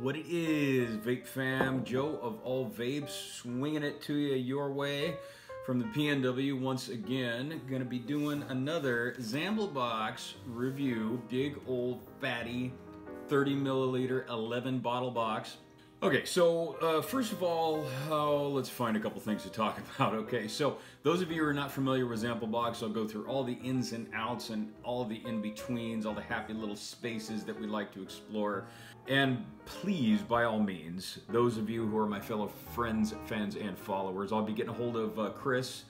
What it is, Vape fam, Joe of All Vapes, swinging it to you your way from the PNW once again. Gonna be doing another zamplebox review, big old fatty 30 milliliter 11 bottle box. Okay, so first of all, let's find a couple things to talk about. Okay, so those of you who are not familiar with zamplebox, I'll go through all the ins and outs and all the in-betweens, all the happy little spaces that we like to explore. And please, by all means, those of you who are my fellow friends, fans, and followers, I'll be getting a hold of Chris,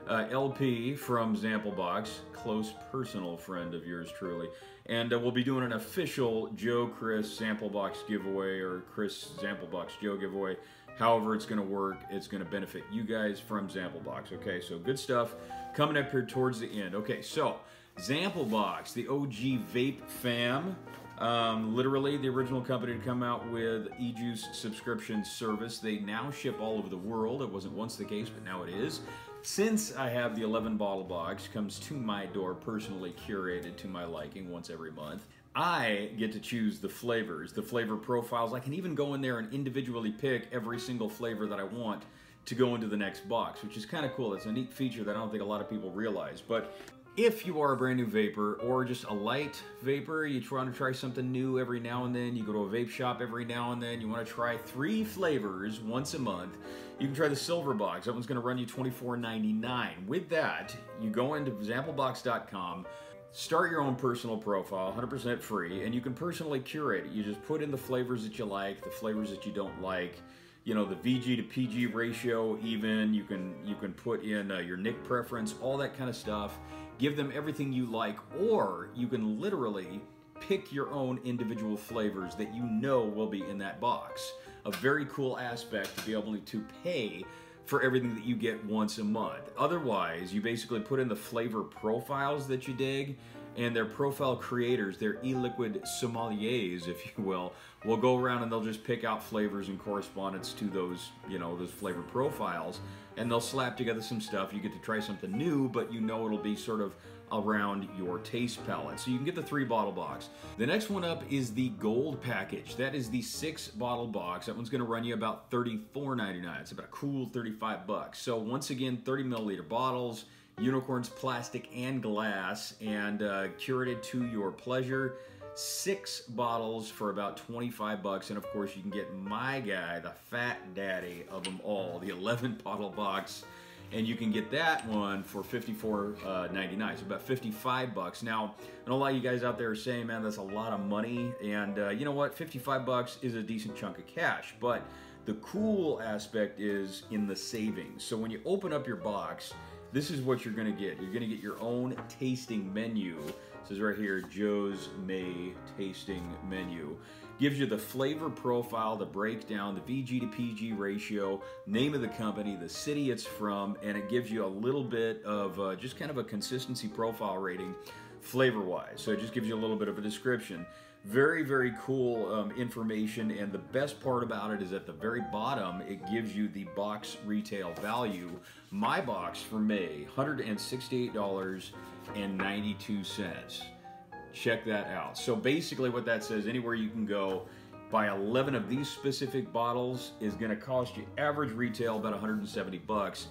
LP from zamplebox, close personal friend of yours truly. And we'll be doing an official Joe Chris zamplebox giveaway or Chris zamplebox Joe giveaway. However it's going to work, it's going to benefit you guys from zamplebox. Okay, so good stuff coming up here towards the end. Okay, so zamplebox, the OG vape fam. Literally the original company to come out with e-juice subscription service. They now ship all over the world. It wasn't once the case, but now it is. Since I have the 11 bottle box, comes to my door personally curated to my liking once every month, I get to choose the flavors, the flavor profiles. I can even go in there and individually pick every single flavor that I want to go into the next box, which is kind of cool. It's a neat feature that I don't think a lot of people realize. But if you are a brand new vapor or just a light vapor, you want to try something new every now and then, you go to a vape shop every now and then, you want to try 3 flavors once a month, you can try the silver box. That one's going to run you $24.99. With that, you go into zamplebox.com, start your own personal profile, 100% free, and you can personally curate it. You just put in the flavors that you like, the flavors that you don't like, you know, the VG to PG ratio even, you can put in your nic preference, all that kind of stuff. Give them everything you like, or you can literally pick your own individual flavors that you know will be in that box. A very cool aspect to be able to pay for everything that you get once a month. Otherwise, you basically put in the flavor profiles that you dig, and their profile creators, their e-liquid sommeliers, if you will go around and they'll just pick out flavors in correspondence to those, you know, those flavor profiles, and they'll slap together some stuff. You get to try something new, but you know it'll be sort of around your taste palette. So you can get the 3 bottle box. The next one up is the gold package. That is the 6 bottle box. That one's gonna run you about $34.99. It's about a cool 35 bucks. So once again, 30 milliliter bottles, unicorns, plastic and glass, and curated to your pleasure. 6 bottles for about 25 bucks, and of course you can get my guy, the fat daddy of them all, the 11 bottle box, and you can get that one for $54.99, so about 55 bucks. Now, and a lot of you guys out there are saying, man, that's a lot of money, and you know what, 55 bucks is a decent chunk of cash, but the cool aspect is in the savings. So when you open up your box, this is what you're gonna get. You're gonna get your own tasting menu. This is right here, Joe's May tasting menu. Gives you the flavor profile, the breakdown, the VG to PG ratio, name of the company, the city it's from, and it gives you a little bit of just kind of a consistency profile rating flavor-wise. So it just gives you a little bit of a description. Very, very cool information, and the best part about it is at the very bottom, it gives you the box retail value. My box for May, $168.92. Check that out. So basically what that says, anywhere you can go, buy 11 of these specific bottles is gonna cost you average retail about 170 bucks.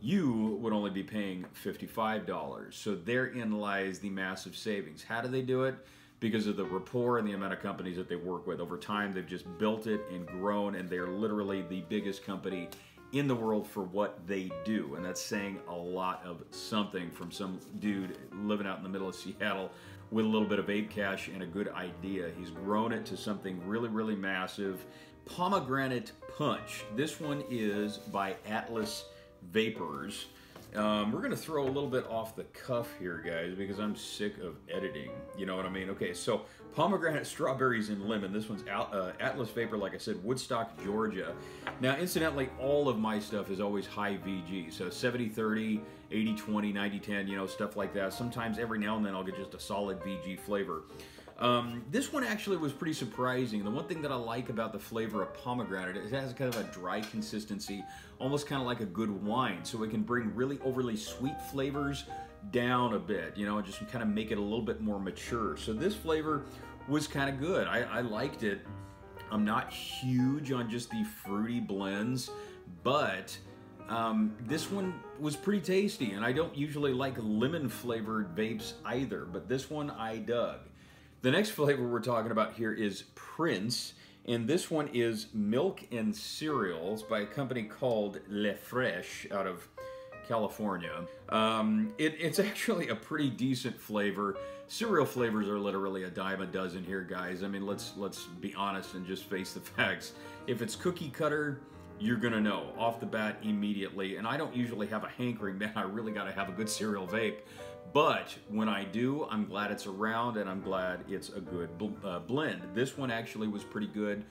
You would only be paying $55. So therein lies the massive savings. How do they do it? Because of the rapport and the amount of companies that they work with. Over time, they've just built it and grown, and they're literally the biggest company in the world for what they do. And that's saying a lot of something from some dude living out in the middle of Seattle with a little bit of vape cash and a good idea. He's grown it to something really, really massive. Pomegranate Punch. This one is by Atlas Vapers. We're gonna throw a little bit off the cuff here, guys, because I'm sick of editing. You know what I mean? Okay, so pomegranate, strawberries, and lemon. This one's Atlas Vapor, like I said, Woodstock, Georgia. Now, incidentally, all of my stuff is always high VG. So 70-30, 80-20, 90-10, you know, stuff like that. Sometimes every now and then I'll get just a solid VG flavor. This one actually was pretty surprising. The one thing that I like about the flavor of pomegranate, it has kind of a dry consistency, almost kind of like a good wine. So it can bring really overly sweet flavors down a bit, you know, just kind of make it a little bit more mature. So this flavor was kind of good. I liked it. I'm not huge on just the fruity blends, but this one was pretty tasty, and I don't usually like lemon flavored vapes either, but this one I dug. The next flavor we're talking about here is Prince, and this one is milk and cereals by a company called Le Fresh out of California. It's actually a pretty decent flavor. Cereal flavors are literally a dime a dozen here, guys. I mean, let's be honest and just face the facts. If it's cookie cutter, you're gonna know off the bat immediately. And I don't usually have a hankering, man, I really gotta have a good cereal vape. But when I do, I'm glad it's around, and I'm glad it's a good blend. This one actually was pretty good.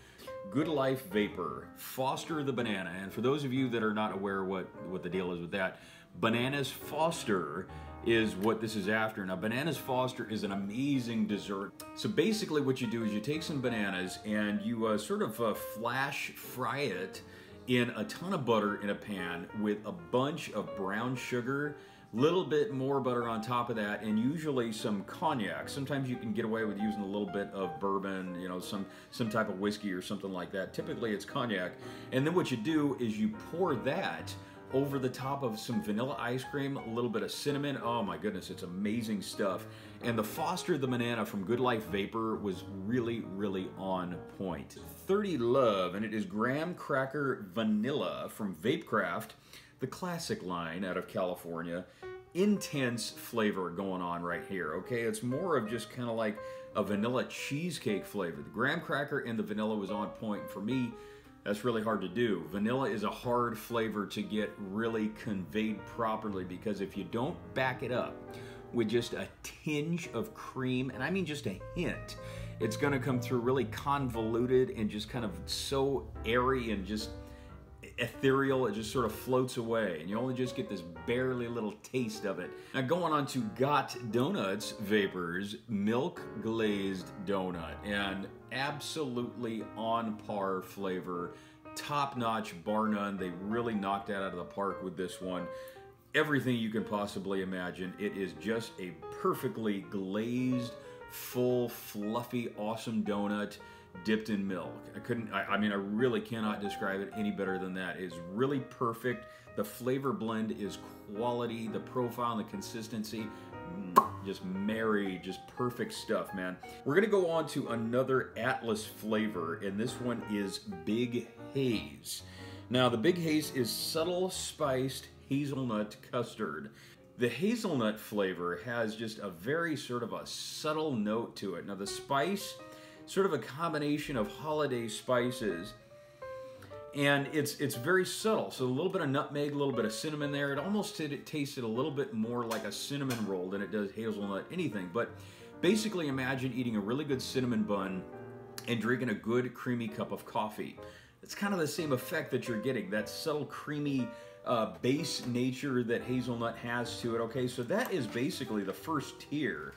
Good Life Vapor, Foster the Banana. And for those of you that are not aware what the deal is with that, Bananas Foster is what this is after. Now, Bananas Foster is an amazing dessert. So basically what you do is you take some bananas and you sort of flash fry it in a ton of butter in a pan with a bunch of brown sugar, little bit more butter on top of that, and usually some cognac. Sometimes you can get away with using a little bit of bourbon, you know, some type of whiskey or something like that. Typically it's cognac. And then what you do is you pour that over the top of some vanilla ice cream, a little bit of cinnamon. Oh my goodness, it's amazing stuff. And the Foster the Banana from Good Life Vapor was really, really on point. 30 Love, and it is graham cracker vanilla from Vapecraft, the classic line out of California. Intense flavor going on right here, okay? It's more of just kind of like a vanilla cheesecake flavor. The graham cracker and the vanilla was on point. For me, that's really hard to do. Vanilla is a hard flavor to get really conveyed properly, because if you don't back it up with just a tinge of cream, and I mean just a hint, it's gonna come through really convoluted and just kind of so airy and just ethereal. It just sort of floats away, and you only just get this barely little taste of it. Now going on to Got Donuts Vapors Milk Glazed Donut, and absolutely on par flavor, top-notch, bar none. They really knocked that out of the park with this one. Everything you can possibly imagine. It is just a perfectly glazed, full, fluffy, awesome donut dipped in milk. I mean, I really cannot describe it any better than that. It's really perfect. The flavor blend is quality. The profile and the consistency, just married, just perfect stuff, man. We're gonna go on to another Atlas flavor, and this one is Big Haze. Now, the Big Haze is subtle spiced hazelnut custard. The hazelnut flavor has just a very sort of a subtle note to it. Now, the spice, sort of a combination of holiday spices, and it's very subtle. So a little bit of nutmeg, a little bit of cinnamon there. It almost tasted a little bit more like a cinnamon roll than it does hazelnut anything. But basically imagine eating a really good cinnamon bun and drinking a good creamy cup of coffee. It's kind of the same effect that you're getting, that subtle creamy base nature that hazelnut has to it. Okay, so that is basically the first tier.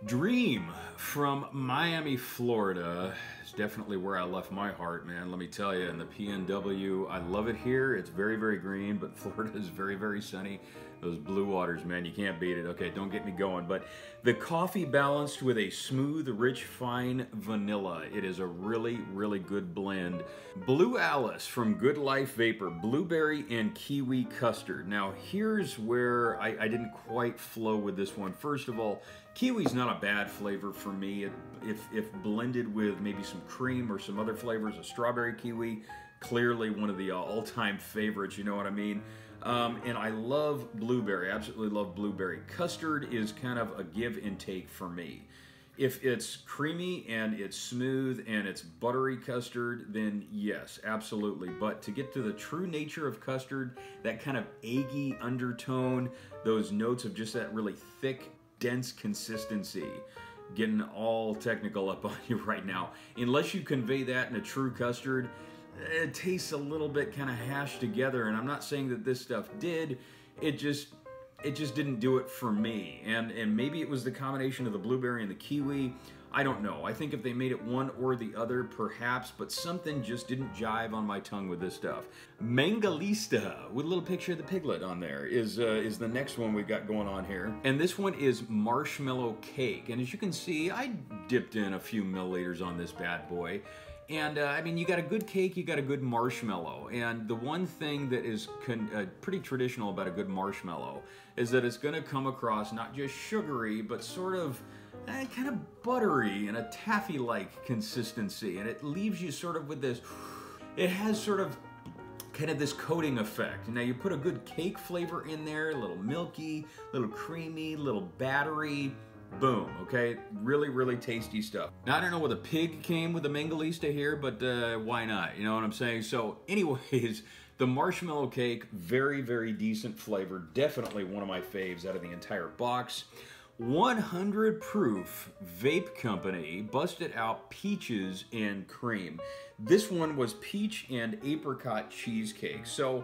Dream from Miami, Florida. It's definitely where I left my heart, man, let me tell you. And the PNW, I love it here. It's very, very green, but Florida is very, very sunny. Those blue waters, man, you can't beat it. Okay, don't get me going. But the coffee balanced with a smooth, rich, fine vanilla. It is a really, really good blend. Blue Alice from Good Life Vapor, blueberry and kiwi custard. Now, here's where I didn't quite flow with this one. First of all, kiwi's not a bad flavor for me. If blended with maybe some cream or some other flavors, a strawberry kiwi, clearly one of the all-time favorites, you know what I mean? And I love blueberry, absolutely love blueberry. Custard is kind of a give and take for me. If it's creamy and it's smooth and it's buttery custard, then yes, absolutely. But to get to the true nature of custard, that kind of eggy undertone, those notes of just that really thick, dense consistency, getting all technical up on you right now. Unless you convey that in a true custard, it tastes a little bit kind of hashed together, and I'm not saying that this stuff did. It just didn't do it for me. And maybe it was the combination of the blueberry and the kiwi. I don't know. I think if they made it one or the other, perhaps, but something just didn't jive on my tongue with this stuff. Mangalista, with a little picture of the piglet on there, is the next one we've got going on here. And this one is marshmallow cake. And as you can see, I dipped in a few milliliters on this bad boy. And I mean, you got a good cake, you got a good marshmallow. And the one thing that is pretty traditional about a good marshmallow is that it's gonna come across not just sugary, but sort of kind of buttery and a taffy-like consistency. And it leaves you sort of with this, it has sort of kind of this coating effect. Now you put a good cake flavor in there, a little milky, a little creamy, a little battery. Boom, okay? Really, really tasty stuff. Now, I don't know whether pig came with the Mangalista here, but why not? You know what I'm saying? So, anyways, the marshmallow cake, very, very decent flavor. Definitely one of my faves out of the entire box. 100 proof vape company busted out peaches and cream. This one was peach and apricot cheesecake. So,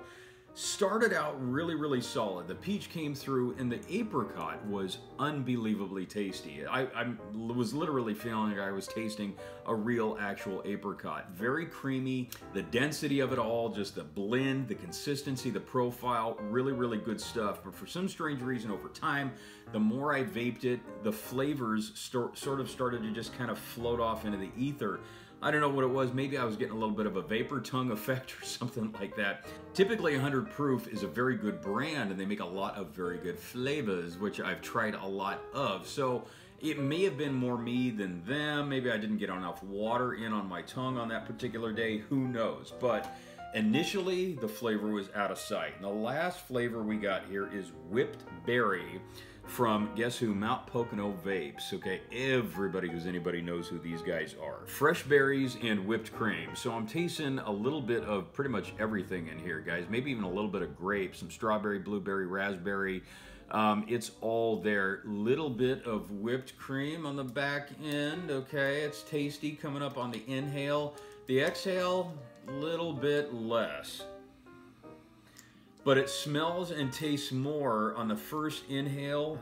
started out really, really solid. The peach came through and the apricot was unbelievably tasty. I was literally feeling like I was tasting a real actual apricot. Very creamy, the density of it all, just the blend, the consistency, the profile, really, really good stuff. But for some strange reason over time, the more I vaped it, the flavors sort of started to just kind of float off into the ether. I don't know what it was. Maybe I was getting a little bit of a vapor tongue effect or something like that. Typically 100 proof is a very good brand and they make a lot of very good flavors, which I've tried a lot of. So it may have been more me than them. Maybe I didn't get enough water in on my tongue on that particular day. Who knows? But initially the flavor was out of sight. And the last flavor we got here is whipped berry from, guess who, Mount Pocono Vapes. Okay, everybody who's anybody knows who these guys are. Fresh berries and whipped cream. So I'm tasting a little bit of pretty much everything in here, guys. Maybe even a little bit of grape, some strawberry, blueberry, raspberry. It's all there. Little bit of whipped cream on the back end. Okay, it's tasty coming up on the inhale. The exhale, little bit less. But it smells and tastes more on the first inhale,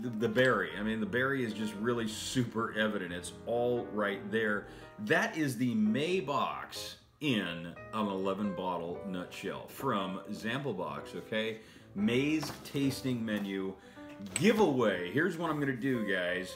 the berry. I mean, the berry is just really super evident. It's all right there. That is the May box in an 11 bottle nutshell from zamplebox, okay? May's tasting menu giveaway. Here's what I'm gonna do, guys.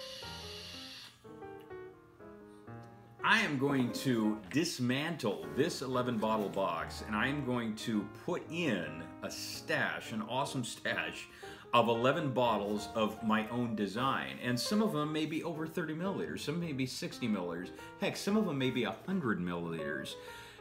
I am going to dismantle this 11 bottle box and I am going to put in a stash, an awesome stash of 11 bottles of my own design. And some of them may be over 30 milliliters, some may be 60 milliliters. Heck, some of them may be 100 milliliters.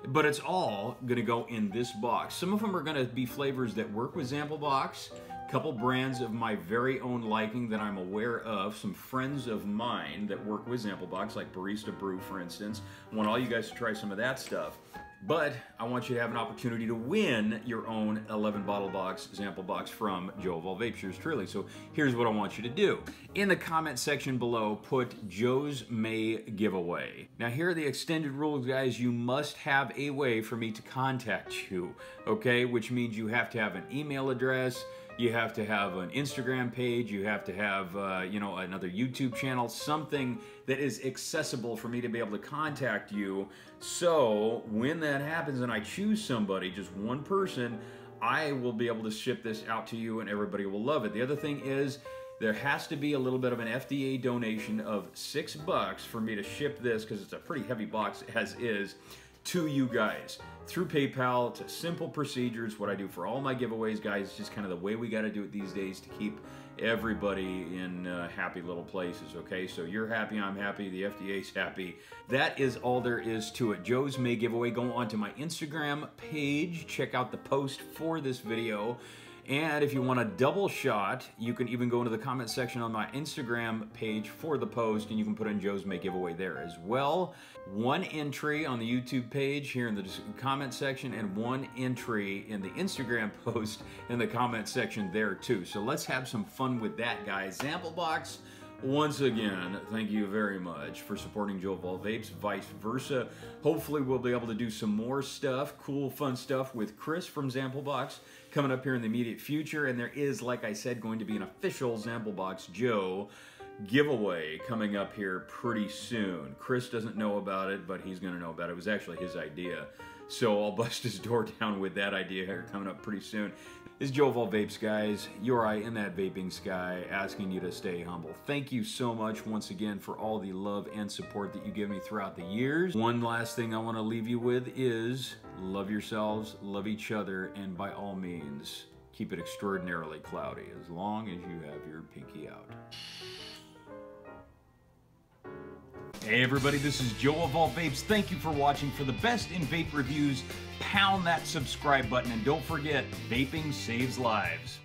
But it's all gonna go in this box. Some of them are gonna be flavors that work with zamplebox. Couple brands of my very own liking that I'm aware of, some friends of mine that work with zamplebox, like Barista Brew, for instance. I want all you guys to try some of that stuff. But I want you to have an opportunity to win your own 11 bottle box, zamplebox from Joe of All Vapes, yours truly. So here's what I want you to do. In the comment section below, put Joe's May giveaway. Now here are the extended rules, guys. You must have a way for me to contact you, okay? Which means you have to have an email address, you have to have an Instagram page, you have to have, you know, another YouTube channel, something that is accessible for me to be able to contact you. So when that happens and I choose somebody, just one person, I will be able to ship this out to you and everybody will love it. The other thing is, there has to be a little bit of an FDA donation of $6 for me to ship this, because it's a pretty heavy box as is, to you guys through PayPal. It's a simple procedures. What I do for all my giveaways, guys, it's just kind of the way we got to do it these days to keep everybody in happy little places, okay? So you're happy, I'm happy, the FDA's happy. That is all there is to it. Joe's May giveaway. Go onto my Instagram page, check out the post for this video. And if you want a double shot, you can even go into the comment section on my Instagram page for the post, and you can put in Joe's May giveaway there as well. One entry on the YouTube page here in the comment section, and one entry in the Instagram post in the comment section there too. So let's have some fun with that, guys. Zamplebox, once again, thank you very much for supporting Joe of All Vapes, vice versa. Hopefully we'll be able to do some more stuff, cool, fun stuff with Chris from Zamplebox coming up here in the immediate future. And there is, like I said, going to be an official Zamplebox Joe giveaway coming up here pretty soon. Chris doesn't know about it, but he's gonna know about it. It was actually his idea. So I'll bust his door down with that idea here coming up pretty soon. This is Joe of All Vapes, guys. You're right in that vaping sky, asking you to stay humble. Thank you so much once again for all the love and support that you give me throughout the years. One last thing I want to leave you with is love yourselves, love each other, and by all means, keep it extraordinarily cloudy as long as you have your pinky out. Hey everybody, this is Joe of All Vapes. Thank you for watching. For the best in vape reviews, pound that subscribe button, and don't forget, vaping saves lives.